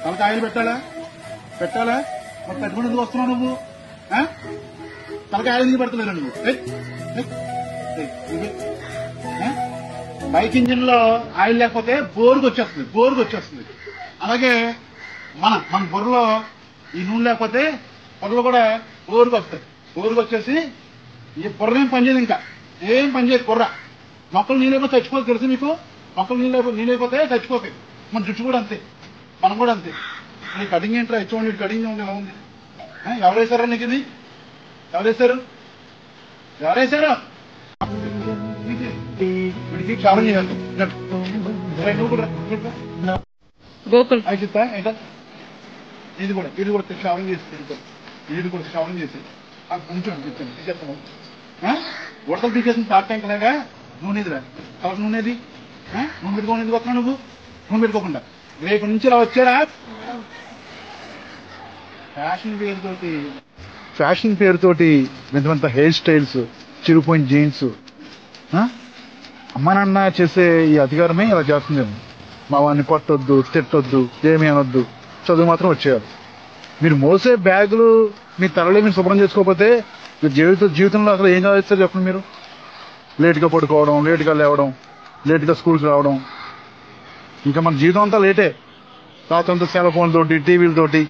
తలకి ఆయిల్ పెట్టాలా మరి పెట్టుకుని ఎందుకు వస్తున్నావు నువ్వు? తలకి ఆయిల్ ఎందుకు పెడతలేదా నువ్వు? బైక్ ఇంజిన్ లో ఆయిల్ లేకపోతే బోరుకు వచ్చేస్తుంది. అలాగే మన బుర్రలో ఈ నూనె లేకపోతే బుర్రలు కూడా బోరుకు వచ్చేసి ఈ బుర్ర ఏం పనిచేయదు, ఇంకా ఏం పనిచేయదు బుర్ర. మొక్కలు నీళ్ళైపోతే చచ్చిపోతే తెలుసు మీకు? మొక్కలు నీళ్ళైపోతే చచ్చిపోతాయి. మన జుట్టు కూడా అంతే, మనం కూడా అంతే. నీ కటింగ్ ఏంట్రా చూడండి, కటింగ్ ఉంది ఎలా ఉంది? ఎవరేసారా నీకు ఇది? ఎవరేసారు? వీడికి క్షవరం చేయాలి. గోకుల్ ఇది కూడా క్షవరం చేసి కొంచెం తీసేస్తాము. ఉడతలు తీసేసిన పార్ట్ ట్యాంక్ లాగా నూనెదిరా. తలకు నూనెది నూనె పెట్టుకోండి వస్తున్నావు నువ్వు. నూనె పెట్టుకోకుండా రేపు నుంచి ఇలా వచ్చారా? ఫ్యాషన్ పేరుతోటి వింత హెయిర్ స్టైల్స్, చిరుపోయిన జీన్స్. అమ్మ నాన్న చేసే ఈ అధికారమే ఇలా చేస్తుందేమో. మా వాడిని కొట్టొద్దు, తిట్టొద్దు, ఏమీ అనొద్దు, చదువు మాత్రం వచ్చేయాలి. మీరు మోసే బ్యాగులు మీ తలలో మీరు శుభ్రం చేసుకోకపోతే మీరు జీవితంలో అసలు ఏం సాధిస్తారు చెప్పండి మీరు? లేట్గా పడుకోవడం, లేట్గా లేవడం, లేట్గా స్కూల్కి రావడం, ఇంకా మన జీవితం అంతా లేటే. రాత్రంతా సెల్ ఫోన్లతోటి, టీవీలతోటి.